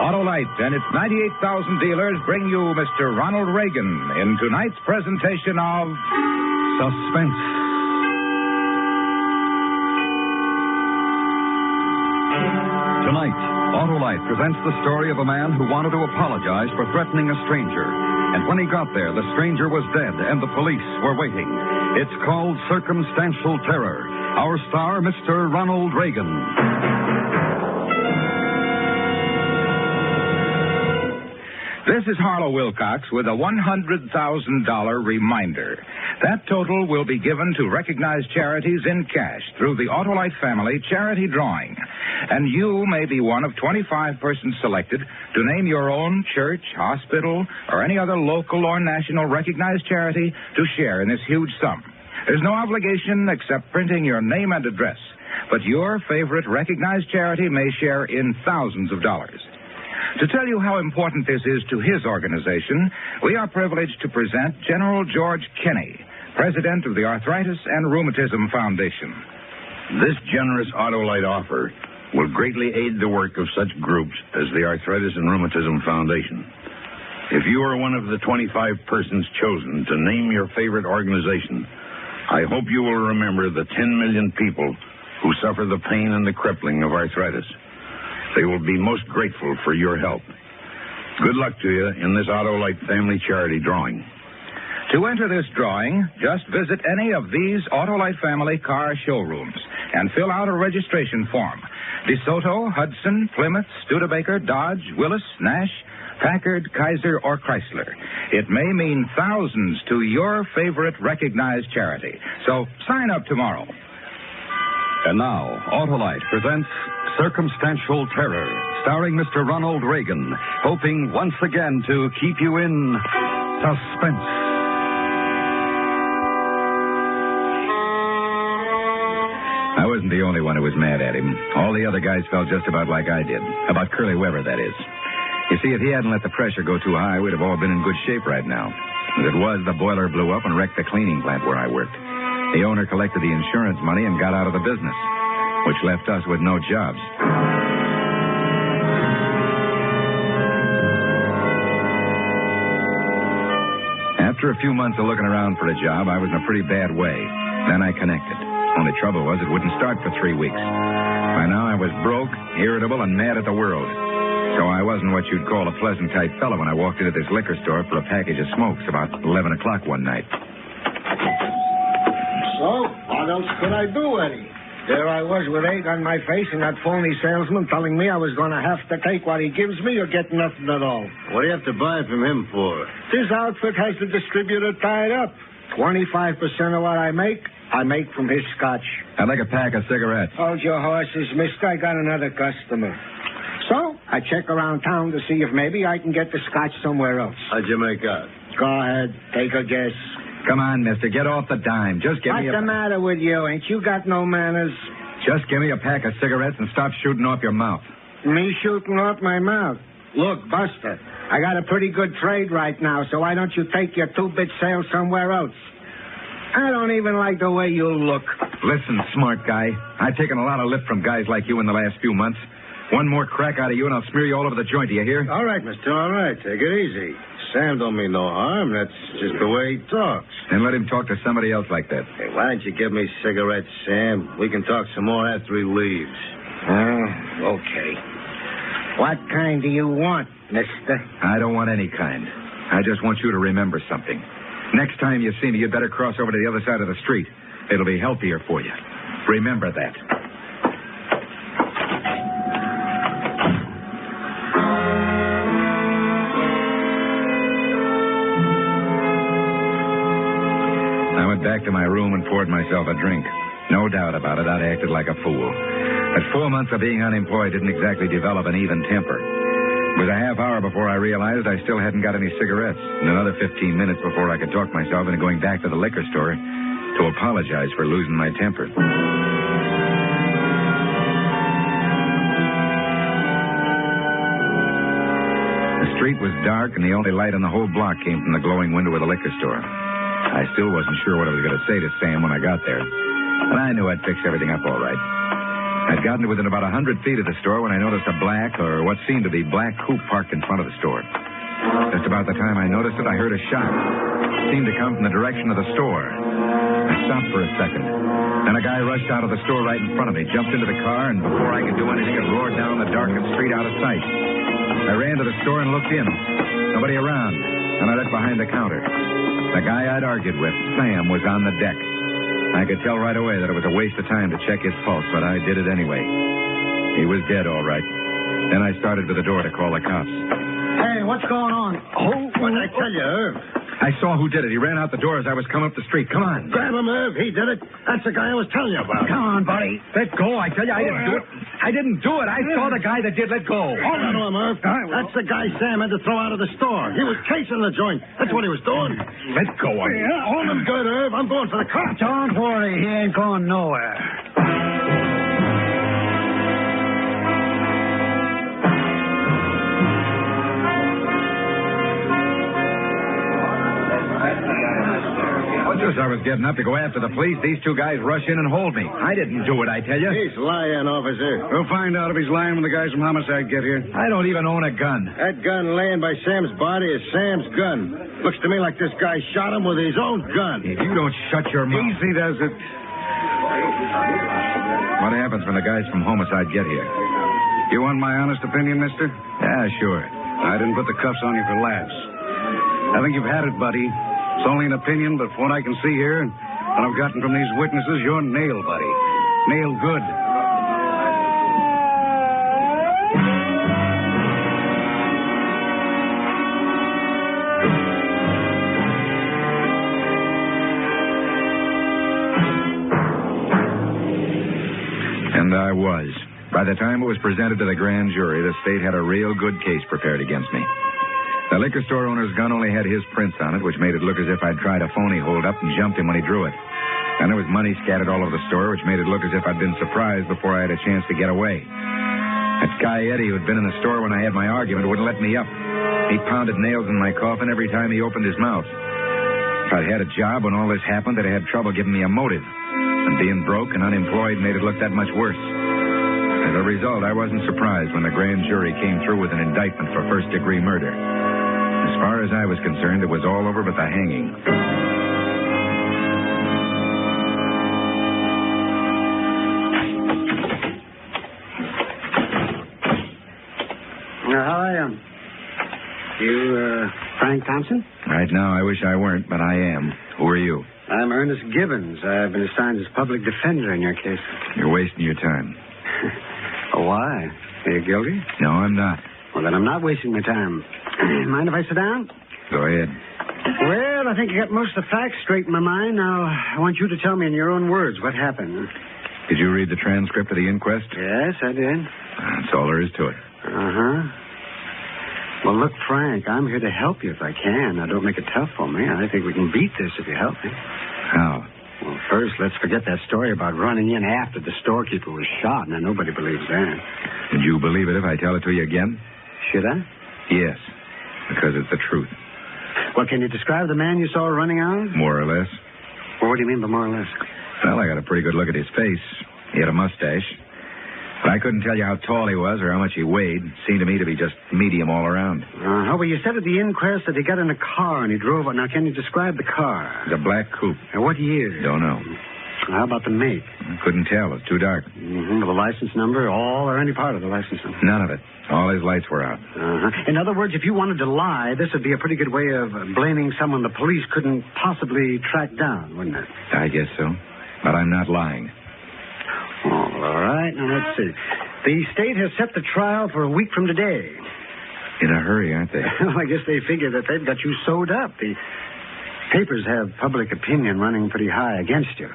Autolite and its 98,000 dealers bring you Mr. Ronald Reagan in tonight's presentation of Suspense. Tonight, Autolite presents the story of a man who wanted to apologize for threatening a stranger. And when he got there, the stranger was dead and the police were waiting. It's called Circumstantial Terror. Our star, Mr. Ronald Reagan. This is Harlow Wilcox with a $100,000 reminder. That total will be given to recognized charities in cash through the Autolite Family Charity Drawing. And you may be one of 25 persons selected to name your own church, hospital, or any other local or national recognized charity to share in this huge sum. There's no obligation except printing your name and address, but your favorite recognized charity may share in thousands of dollars. To tell you how important this is to his organization, we are privileged to present General George Kenney, president of the Arthritis and Rheumatism Foundation. This generous Autolite offer will greatly aid the work of such groups as the Arthritis and Rheumatism Foundation. If you are one of the 25 persons chosen to name your favorite organization, I hope you will remember the 10 million people who suffer the pain and the crippling of arthritis. They will be most grateful for your help. Good luck to you in this Autolite Family Charity Drawing. To enter this drawing, just visit any of these Autolite Family car showrooms and fill out a registration form. DeSoto, Hudson, Plymouth, Studebaker, Dodge, Willis, Nash, Packard, Kaiser, or Chrysler. It may mean thousands to your favorite recognized charity. So sign up tomorrow. And now, Autolite presents Circumstantial Terror, starring Mr. Ronald Reagan, hoping once again to keep you in suspense. I wasn't the only one who was mad at him. All the other guys felt just about like I did. About Curly Weber, that is. You see, if he hadn't let the pressure go too high, we'd have all been in good shape right now. As it was, the boiler blew up and wrecked the cleaning plant where I worked. The owner collected the insurance money and got out of the business, which left us with no jobs. After a few months of looking around for a job, I was in a pretty bad way. Then I connected. Only trouble was it wouldn't start for 3 weeks. By now I was broke, irritable, and mad at the world. So I wasn't what you'd call a pleasant type fellow when I walked into this liquor store for a package of smokes about 11 o'clock one night. So, what else could I do, Eddie? There I was with egg on my face and that phony salesman telling me I was going to have to take what he gives me or get nothing at all. What do you have to buy from him for? This outfit has the distributor tied up. 25% of what I make from his scotch. I'd like a pack of cigarettes. Hold your horses, mister. I got another customer. So, I check around town to see if maybe I can get the scotch somewhere else. How'd you make out? Go ahead. Take a guess. Come on, mister. Get off the dime. Just give me What's the matter with you? Ain't you got no manners? Just give me a pack of cigarettes and stop shooting off your mouth. Me shooting off my mouth? Look, Buster, I got a pretty good trade right now, so why don't you take your 2-bit sale somewhere else? I don't even like the way you look. Listen, smart guy. I've taken a lot of lip from guys like you in the last few months. One more crack out of you and I'll smear you all over the joint, do you hear? All right, mister, all right. Take it easy. Sam don't mean no harm. That's just the way he talks. And let him talk to somebody else like that. Hey, why don't you give me cigarettes, Sam? We can talk some more after he leaves. Okay. What kind do you want, mister? I don't want any kind. I just want you to remember something. Next time you see me, you'd better cross over to the other side of the street. It'll be healthier for you. Remember that. I went back to my room and poured myself a drink. No doubt about it, I'd acted like a fool. But 4 months of being unemployed didn't exactly develop an even temper. It was a half hour before I realized I still hadn't got any cigarettes, and another 15 minutes before I could talk myself into going back to the liquor store to apologize for losing my temper. The street was dark, and the only light on the whole block came from the glowing window of the liquor store. I still wasn't sure what I was going to say to Sam when I got there, but I knew I'd fix everything up all right. I'd gotten to within about 100 feet of the store when I noticed a black, or what seemed to be black, coupe parked in front of the store. Just about the time I noticed it, I heard a shot. It seemed to come from the direction of the store. I stopped for a second. Then a guy rushed out of the store right in front of me, jumped into the car, and before I could do anything, it roared down the darkened street out of sight. I ran to the store and looked in. Nobody around. And I looked behind the counter. The guy I'd argued with, Sam, was on the deck. I could tell right away that it was a waste of time to check his pulse, but I did it anyway. He was dead, all right. Then I started to the door to call the cops. Hey, what's going on? What'd I tell you, Irv? I saw who did it. He ran out the door as I was coming up the street. Come on. Grab him, Irv. He did it. That's the guy I was telling you about. Come on, buddy. Let go. I tell you, I didn't do it. I didn't do it. I saw the guy that did. Let go. Hold on to him, Irv. That's the guy Sam had to throw out of the store. He was casing the joint. That's what he was doing. Let go. Yeah, hold him good, Irv. I'm going for the cops. Don't worry. He ain't going nowhere. Just as I was getting up to go after the police, these two guys rush in and hold me. I didn't do it, I tell you. He's lying, officer. We'll find out if he's lying when the guys from homicide get here. I don't even own a gun. That gun laying by Sam's body is Sam's gun. Looks to me like this guy shot him with his own gun. If you don't shut your mouth... Easy does it. What happens when the guys from homicide get here? You want my honest opinion, mister? Yeah, sure. I didn't put the cuffs on you for laughs. I think you've had it, buddy. It's only an opinion, but from what I can see here, and what I've gotten from these witnesses, you're nailed, buddy. Nailed good. And I was. By the time it was presented to the grand jury, the state had a real good case prepared against me. The liquor store owner's gun only had his prints on it, which made it look as if I'd tried a phony hold-up and jumped him when he drew it. And there was money scattered all over the store, which made it look as if I'd been surprised before I had a chance to get away. That guy Eddie, who'd been in the store when I had my argument, wouldn't let me up. He pounded nails in my coffin every time he opened his mouth. If I'd had a job when all this happened, they'd have had trouble giving me a motive. And being broke and unemployed made it look that much worse. As a result, I wasn't surprised when the grand jury came through with an indictment for first-degree murder. As far as I was concerned, it was all over but the hanging. Hi, you, Frank Thompson? Right now, I wish I weren't, but I am. Who are you? I'm Ernest Gibbons. I've been assigned as public defender in your case. You're wasting your time. Why? Are you guilty? No, I'm not. Well, then I'm not wasting my time. Mind if I sit down? Go ahead. Well, I think you got most of the facts straight in my mind. Now, I want you to tell me in your own words what happened. Did you read the transcript of the inquest? Yes, I did. That's all there is to it. Uh-huh. Well, look, Frank, I'm here to help you if I can. Now, don't make it tough for me. I think we can beat this if you help me. How? Well, first, let's forget that story about running in after the storekeeper was shot. Now, nobody believes that. Would you believe it if I tell it to you again? Should I? Yes, because it's the truth. Well, can you describe the man you saw running out? More or less. Well, what do you mean by more or less? Well, I got a pretty good look at his face. He had a mustache. But I couldn't tell you how tall he was or how much he weighed. Seemed to me to be just medium all around. Well, you said at the inquest that he got in a car and he drove it. Now, can you describe the car? It was a black coupe. And what year? Don't know. How about the make? I couldn't tell. It's too dark. Mm-hmm. The license number, all or any part of the license number? None of it. All his lights were out. Uh-huh. In other words, if you wanted to lie, this would be a pretty good way of blaming someone the police couldn't possibly track down, wouldn't it? I guess so. But I'm not lying. Oh, all right. Now, let's see. The state has set the trial for a week from today. In a hurry, aren't they? Well, I guess they figure that they've got you sewed up. The papers have public opinion running pretty high against you.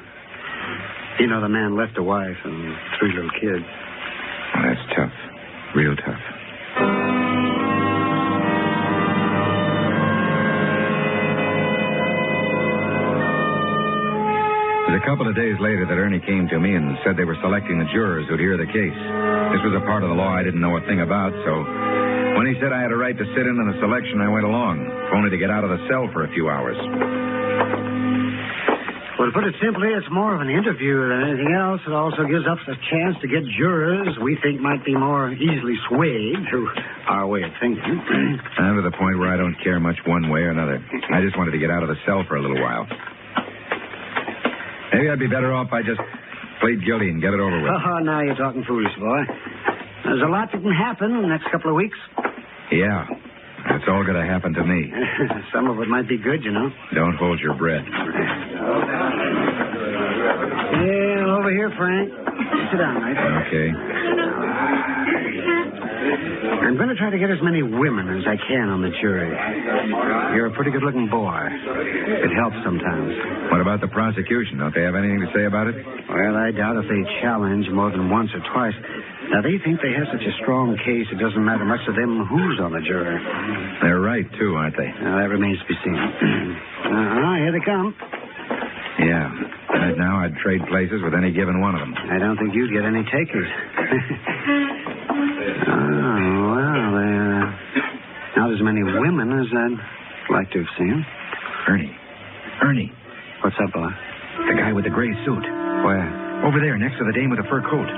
You know, the man left a wife and 3 little kids. Oh, that's tough. Real tough. It was a couple of days later that Ernie came to me and said they were selecting the jurors who'd hear the case. This was a part of the law I didn't know a thing about, so when he said I had a right to sit in on the selection, I went along, only to get out of the cell for a few hours. Well, Well, to put it simply, it's more of an interview than anything else. It also gives us a chance to get jurors we think might be more easily swayed to our way of thinking. I'm to the point where I don't care much one way or another. I just wanted to get out of the cell for a little while. Maybe I'd be better off if I just plead guilty and get it over with. Oh, now you're talking foolish, boy. There's a lot that can happen in the next couple of weeks. Yeah. It's all going to happen to me. Some of it might be good, you know. Don't hold your breath. Yeah, over here, Frank. Sit down, mate. Okay. I'm going to try to get as many women as I can on the jury. You're a pretty good-looking boy. It helps sometimes. What about the prosecution? Don't they have anything to say about it? Well, I doubt if they challenge more than once or twice. Now, they think they have such a strong case, it doesn't matter much to them who's on the jury. They're right, too, aren't they? Now, that remains to be seen. Here they come. Yeah. Right now, I'd trade places with any given one of them. I don't think you'd get any takers. Not as many women as I'd like to have seen. Ernie. What's up, boy? The guy with the gray suit. Where? Over there, next to the dame with the fur coat.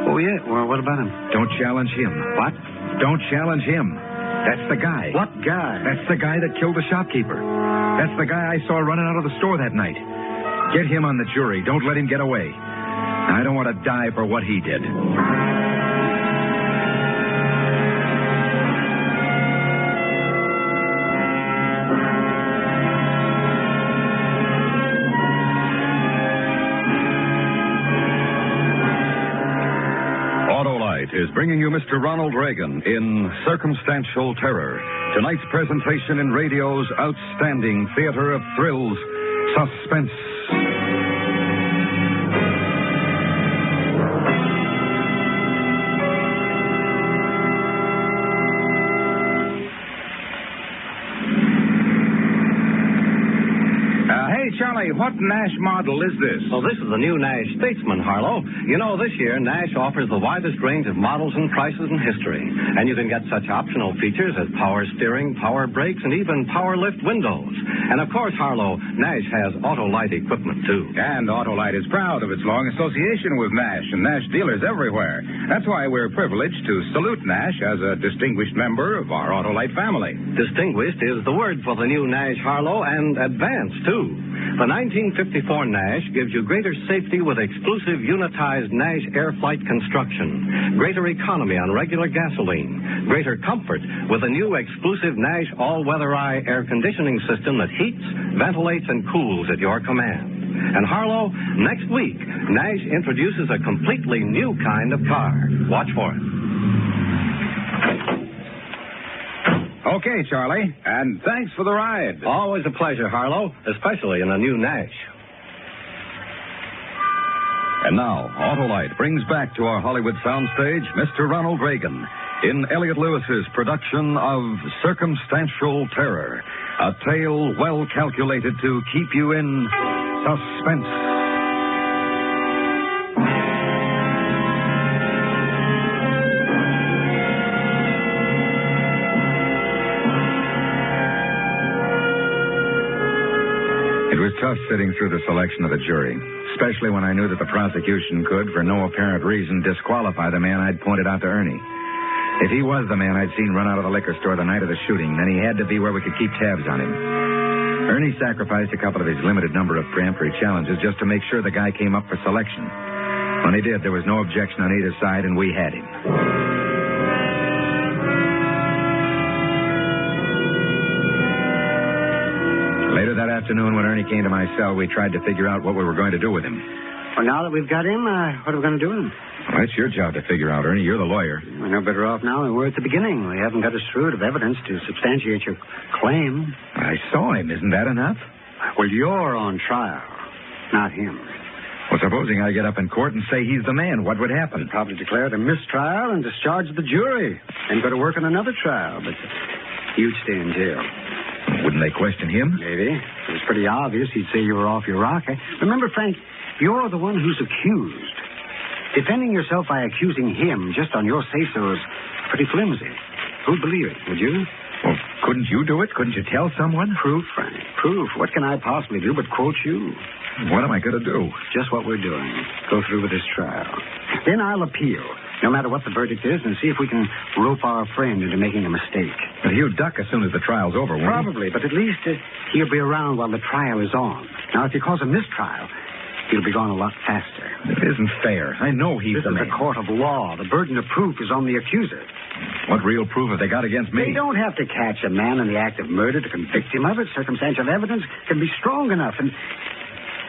Oh, yeah? Well, what about him? Don't challenge him. What? Don't challenge him. That's the guy. What guy? That's the guy that killed the shopkeeper. That's the guy I saw running out of the store that night. Get him on the jury. Don't let him get away. I don't want to die for what he did. Is bringing you Mr. Ronald Reagan in Circumstantial Terror. Tonight's presentation in radio's outstanding theater of thrills, Suspense. Charlie, what Nash model is this? Well, this is the new Nash Statesman, Harlow. You know, this year, Nash offers the widest range of models and prices in history. And you can get such optional features as power steering, power brakes, and even power lift windows. And, of course, Harlow, Nash has Autolite equipment, too. And Autolite is proud of its long association with Nash and Nash dealers everywhere. That's why we're privileged to salute Nash as a distinguished member of our Autolite family. Distinguished is the word for the new Nash, Harlow, and advanced, too. The 1954 Nash gives you greater safety with exclusive unitized Nash air flight construction, greater economy on regular gasoline, greater comfort with a new exclusive Nash all-weather eye air conditioning system that heats, ventilates, and cools at your command. And Harlow, next week, Nash introduces a completely new kind of car. Watch for it. Okay, Charlie, and thanks for the ride. Always a pleasure, Harlow, especially in a new Nash. And now, Autolite brings back to our Hollywood soundstage Mr. Ronald Reagan in Elliot Lewis's production of Circumstantial Terror, a tale well calculated to keep you in suspense. It was tough sitting through the selection of the jury, especially when I knew that the prosecution could, for no apparent reason, disqualify the man I'd pointed out to Ernie. If he was the man I'd seen run out of the liquor store the night of the shooting, then he had to be where we could keep tabs on him. Ernie sacrificed a couple of his limited number of peremptory challenges just to make sure the guy came up for selection. When he did, there was no objection on either side, and we had him. Later that afternoon, when Ernie came to my cell, we tried to figure out what we were going to do with him. Well, now that we've got him, what are we going to do with him? Well, that's your job to figure out, Ernie. You're the lawyer. We're no better off now than we were at the beginning. We haven't got a shred of evidence to substantiate your claim. I saw him. Isn't that enough? Well, you're on trial, not him. Well, supposing I get up in court and say he's the man, what would happen? They'd probably declare it a mistrial and discharge the jury and go to work on another trial, but you'd stay in jail. Wouldn't they question him? Maybe. It was pretty obvious he'd say you were off your rocker. Remember, Frank, you're the one who's accused. Defending yourself by accusing him just on your say-so is pretty flimsy. Who'd believe it, would you? Well, couldn't you do it? Couldn't you tell someone? Proof, Frank. Proof. What can I possibly do but quote you? What am I going to do? Just what we're doing. Go through with this trial. Then I'll appeal, no matter what the verdict is, and see if we can rope our friend into making a mistake. But he'll duck as soon as the trial's over, won't he? Probably, but at least he'll be around while the trial is on. Now, if you cause a mistrial, he'll be gone a lot faster. It isn't fair. I know he's This the is man. a court of law. The burden of proof is on the accuser. What real proof have they got against me? They don't have to catch a man in the act of murder to convict him of it. Circumstantial evidence can be strong enough, and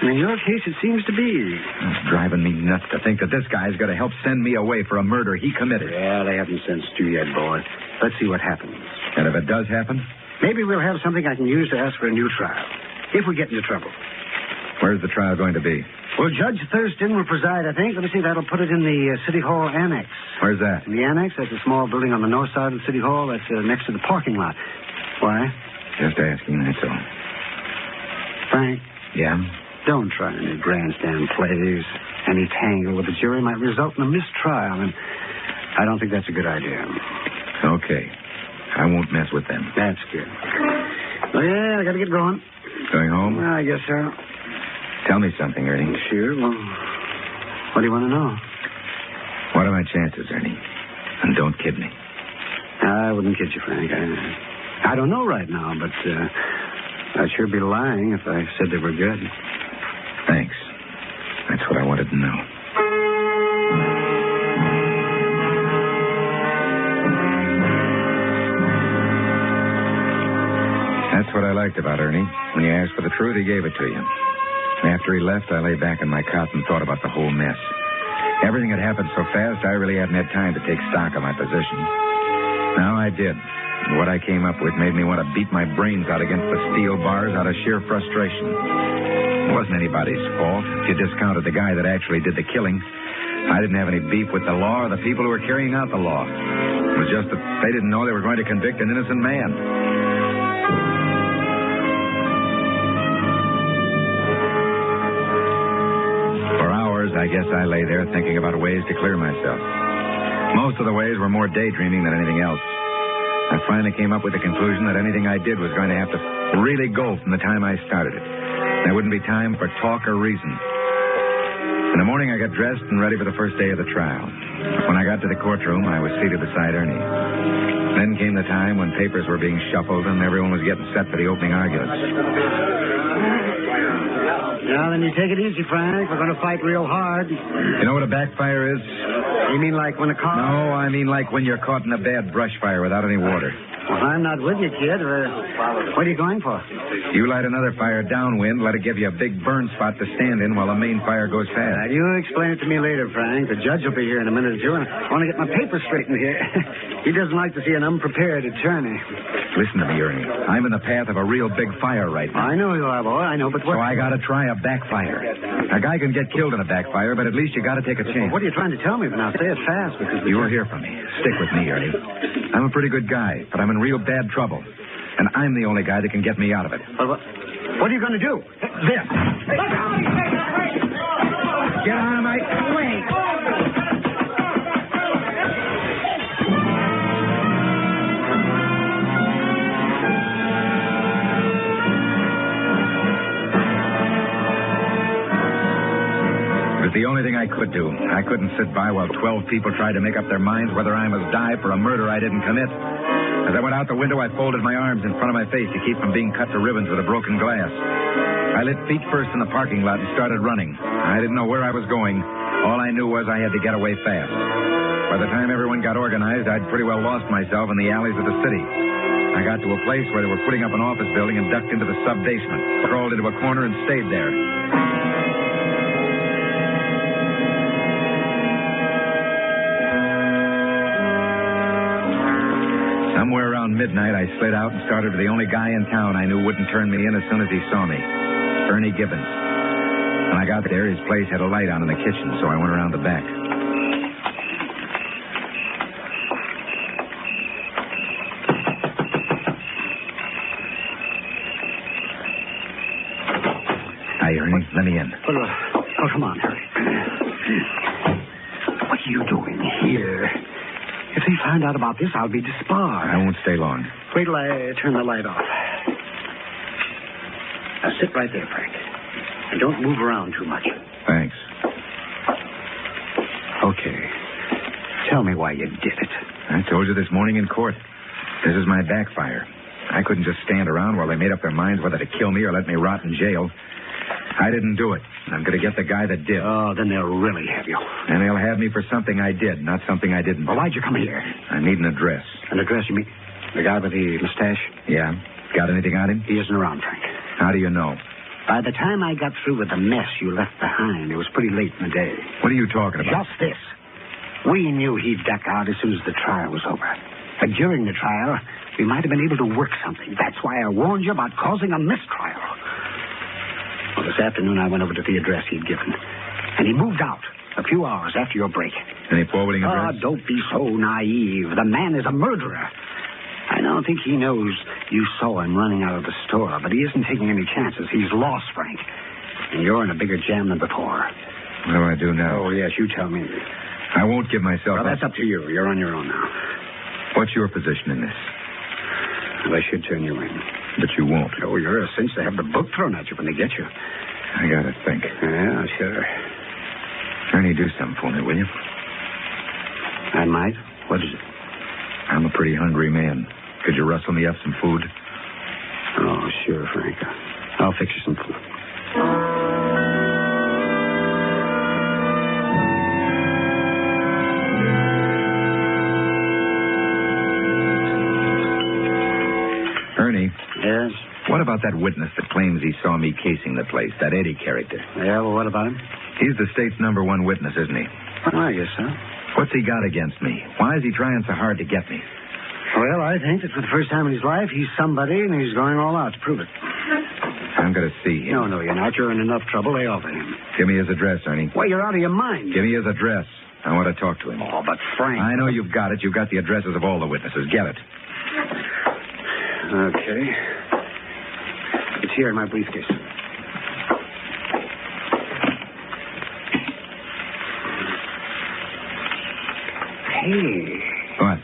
in your case, it seems to be. It's driving me nuts to think that this guy's going to help send me away for a murder he committed. Yeah, they haven't sentenced you yet, boy. Let's see what happens. And if it does happen? Maybe we'll have something I can use to ask for a new trial, if we get into trouble. Where's the trial going to be? Well, Judge Thurston will preside, I think. Let me see, that'll put it in the City Hall Annex. Where's that? In the Annex, that's a small building on the north side of the City Hall. That's next to the parking lot. Why? Just asking, that's all. Frank, Yeah? don't try any grandstand plays. Any tangle with the jury might result in a mistrial, and I don't think that's a good idea. Okay. I won't mess with them. That's good. Well, yeah, I got to get going. Going home? Well, I guess so. Tell me something, Ernie. Sure. Well, what do you want to know? What are my chances, Ernie? And don't kid me. I wouldn't kid you, Frank. I don't know right now, but I'd sure be lying if I said they were good. Thanks. That's what I wanted to know. That's what I liked about Ernie. When you asked for the truth, he gave it to you. After he left, I lay back in my cot and thought about the whole mess. Everything had happened so fast, I really hadn't had time to take stock of my position. Now I did. And what I came up with made me want to beat my brains out against the steel bars out of sheer frustration. It wasn't anybody's fault if you discounted the guy that actually did the killing. I didn't have any beef with the law or the people who were carrying out the law. It was just that they didn't know they were going to convict an innocent man. For hours, I guess I lay there thinking about ways to clear myself. Most of the ways were more daydreaming than anything else. I finally came up with the conclusion that anything I did was going to have to really go from the time I started it. There wouldn't be time for talk or reason. In the morning, I got dressed and ready for the first day of the trial. When I got to the courtroom, I was seated beside Ernie. Then came the time when papers were being shuffled and everyone was getting set for the opening arguments. Now, then you take it easy, Frank. We're going to fight real hard. You know what a backfire is? You mean like when a car... No, I mean like when you're caught in a bad brush fire without any water. Well, I'm not with you, kid. What are you going for? You light another fire downwind, let it give you a big burn spot to stand in while the main fire goes fast. You explain it to me later, Frank. The judge will be here in a minute or two, and I want to get my papers straightened here. He doesn't like to see an unprepared attorney. Listen to me, Ernie. I'm in the path of a real big fire right now. I know you are, boy. I know, but what... So I got to try a backfire. A guy can get killed in a backfire, but at least you got to take a chance. What are you trying to tell me? Now, say it fast, because... You will hear from me. Stick with me, Ernie. I'm a pretty good guy, but I'm in real bad trouble. And I'm the only guy that can get me out of it. Well, what are you going to do? This. Get out of my way. It was the only thing I could do. I couldn't sit by while 12 people tried to make up their minds whether I must die for a murder I didn't commit. As I went out the window, I folded my arms in front of my face to keep from being cut to ribbons with a broken glass. I lit feet first in the parking lot and started running. I didn't know where I was going. All I knew was I had to get away fast. By the time everyone got organized, I'd pretty well lost myself in the alleys of the city. I got to a place where they were putting up an office building and ducked into the sub-basement, crawled into a corner and stayed there. Somewhere around midnight, I slid out and started for the only guy in town I knew wouldn't turn me in as soon as he saw me, Ernie Gibbons. When I got there, his place had a light on in the kitchen, so I went around the back. Hi, Ernie. Let me in. Oh, come on, hurry. What are you doing here? If they find out about this, I'll be disbarred. I won't stay long. Wait till I turn the light off. Now, sit right there, Frank. And don't move around too much. Thanks. Okay. Tell me why you did it. I told you this morning in court. This is my backfire. I couldn't just stand around while they made up their minds whether to kill me or let me rot in jail. I didn't do it. I'm going to get the guy that did. Oh, then they'll really have you. And they'll have me for something I did, not something I didn't. Well, why'd you come here? I need an address. An address, you mean? The guy with the mustache? Yeah? Got anything on him? He isn't around, Frank. How do you know? By the time I got through with the mess you left behind, it was pretty late in the day. What are you talking about? Just this. We knew he'd duck out as soon as the trial was over. But during the trial, we might have been able to work something. That's why I warned you about causing a mistrial. Well, this afternoon I went over to the address he'd given. And he moved out a few hours after your break. Any forwarding address? Don't be so naive. The man is a murderer. I don't think he knows you saw him running out of the store, but he isn't taking any chances. He's lost, Frank. And you're in a bigger jam than before. What do I do now? Oh, yes, you tell me. I won't give myself Well, that's up to you. You're on your own now. What's your position in this? Well, I should turn you in. But you won't. Oh, you're a cinch to have the book thrown at you when they get you. I gotta think. Yeah, sure. Ernie, do something for me, will you? I might. What is it? I'm a pretty hungry man. Could you rustle me up some food? Oh, sure, Frank. I'll fix you some food. Ernie. Yes? What about that witness that claims he saw me casing the place, that Eddie character? Yeah, well, what about him? He's the state's #1 witness, isn't he? Well, I guess so. What's he got against me? Why is he trying so hard to get me? Well, I think that for the first time in his life, he's somebody, and he's going all out to prove it. I'm going to see him. No, you're not. You're in enough trouble. Lay off of him. Give me his address, Ernie. Well, you're out of your mind. Give me his address. I want to talk to him. Oh, but Frank... I know you've got it. You've got the addresses of all the witnesses. Get it. Okay. It's here in my briefcase. Hey. What?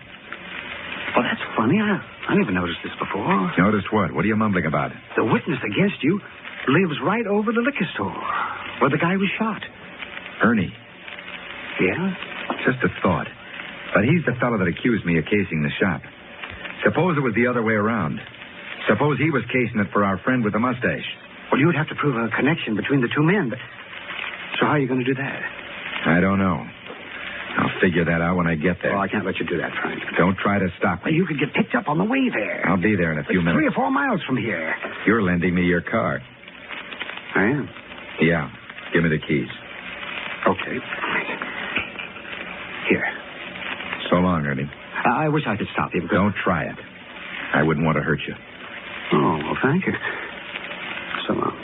Well, that's funny. I never noticed this before. Noticed what? What are you mumbling about? The witness against you lives right over the liquor store where the guy was shot. Ernie. Yeah? Just a thought. But he's the fellow that accused me of casing the shop. Suppose it was the other way around. Suppose he was casing it for our friend with the mustache. Well, you would have to prove a connection between the two men. But... So how are you going to do that? I don't know. I'll figure that out when I get there. Oh, I can't let you do that, Frank. Don't try to stop Well, me. you could get picked up on the way there. I'll be there in a few It's minutes. 3 or 4 miles from here. You're lending me your car. I am. Yeah. Give me the keys. Okay. Here. So long, Ernie. I wish I could stop you. Because... Don't try it. I wouldn't want to hurt you. Oh, well, thank you. So long.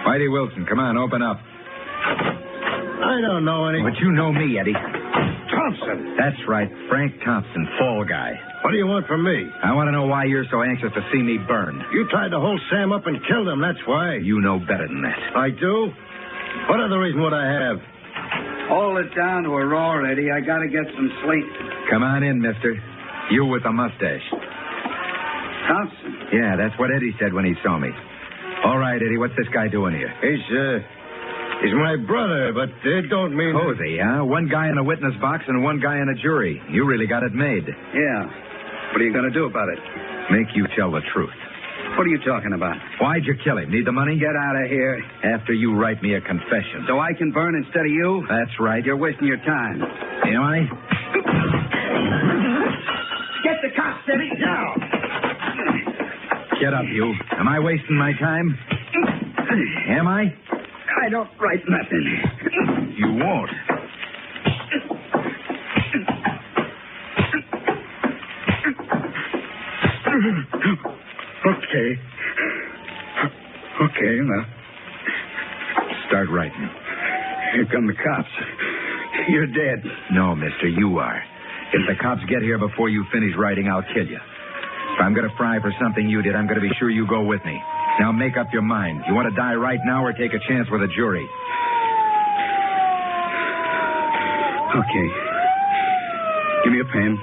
Whitey Wilson, come on, open up. I don't know any... But you know me, Eddie. Thompson! That's right, Frank Thompson, fall guy. What do you want from me? I want to know why you're so anxious to see me burned. You tried to hold Sam up and killed him, that's why. You know better than that. I do? What other reason would I have? Hold it down to a roar, Eddie. I gotta get some sleep. Come on in, mister. You with the mustache. Thompson. Yeah, that's what Eddie said when he saw me. All right, Eddie, what's this guy doing here? He's my brother, but it don't mean... Posey, huh? One guy in a witness box and one guy in a jury. You really got it made. Yeah. What are you gonna do about it? Make you tell the truth. What are you talking about? Why'd you kill him? Need the money? Get out of here. After you write me a confession. So I can burn instead of you? That's right. You're wasting your time. Am I? Get the cops, Eddie. Now. Get up, you. Am I wasting my time? Am I? I don't write nothing. You won't. Okay, now. Start writing. Here come the cops. You're dead. No, mister, you are. If the cops get here before you finish writing, I'll kill you. If I'm going to fry for something you did, I'm going to be sure you go with me. Now make up your mind. You want to die right now or take a chance with a jury? Okay. Give me a pen.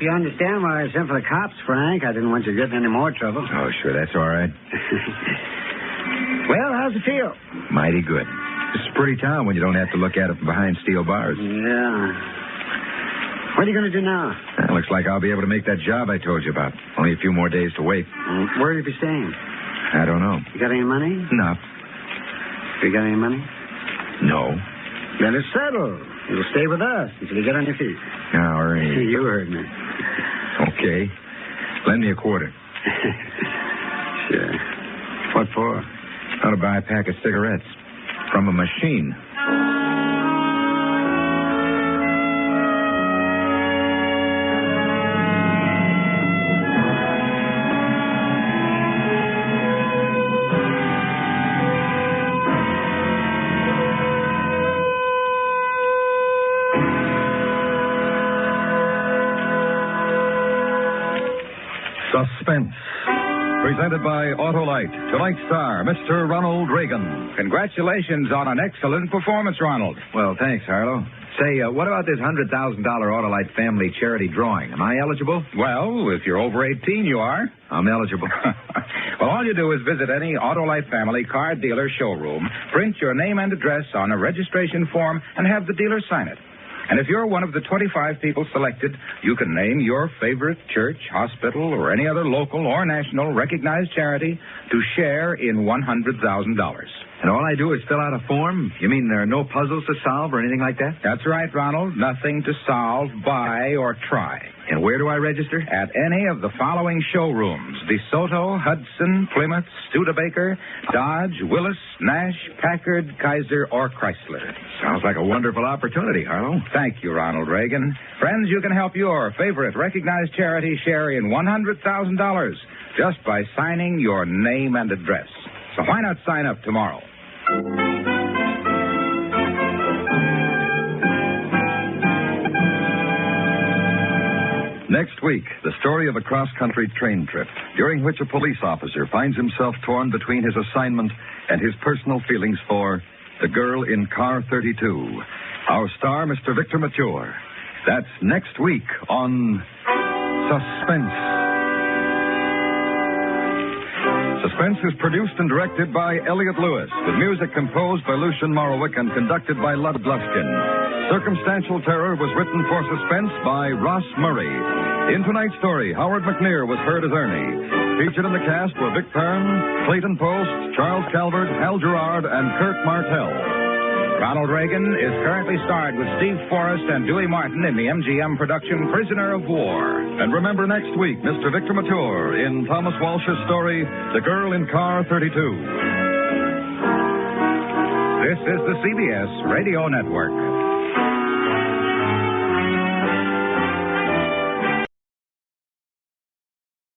You understand why I sent for the cops, Frank. I didn't want you getting any more trouble. Oh, sure, that's all right. Well, how's it feel? Mighty good. It's a pretty town when you don't have to look at it from behind steel bars. Yeah. What are you going to do now? Looks like I'll be able to make that job I told you about. Only a few more days to wait. Where will you be staying? I don't know. You got any money? Enough. You got any money? No. Then it's settled. You'll stay with us until you get on your feet. All right. You heard me. Okay. Lend me a quarter. Sure. What for? How to buy a pack of cigarettes. From a machine. Suspense. Presented by Autolite. Tonight's star, Mr. Ronald Reagan. Congratulations on an excellent performance, Ronald. Well, thanks, Harlow. Say, what about this $100,000 Autolite family charity drawing? Am I eligible? Well, if you're over 18, you are. I'm eligible. Well, all you do is visit any Autolite family car dealer showroom, print your name and address on a registration form, and have the dealer sign it. And if you're one of the 25 people selected, you can name your favorite church, hospital, or any other local or national recognized charity to share in $100,000. And all I do is fill out a form? You mean there are no puzzles to solve or anything like that? That's right, Ronald. Nothing to solve, buy, or try. And where do I register? At any of the following showrooms: DeSoto, Hudson, Plymouth, Studebaker, Dodge, Willis, Nash, Packard, Kaiser, or Chrysler. Sounds like a wonderful opportunity, Harlow. Thank you, Ronald Reagan. Friends, you can help your favorite recognized charity share in $100,000 just by signing your name and address. So why not sign up tomorrow? Next week, the story of a cross-country train trip, during which a police officer finds himself torn between his assignment and his personal feelings for the girl in car 32. Our star, Mr. Victor Mature. That's next week on Suspense. Suspense is produced and directed by Elliot Lewis, with music composed by Lucian Morowick and conducted by Lud Gluskin. Circumstantial Terror was written for Suspense by Ross Murray. In tonight's story, Howard McNear was heard as Ernie. Featured in the cast were Vic Perrin, Clayton Post, Charles Calvert, Hal Gerard, and Kirk Martell. Ronald Reagan is currently starred with Steve Forrest and Dewey Martin in the MGM production Prisoner of War. And remember next week, Mr. Victor Mature in Thomas Walsh's story, The Girl in Car 32. This is the CBS Radio Network.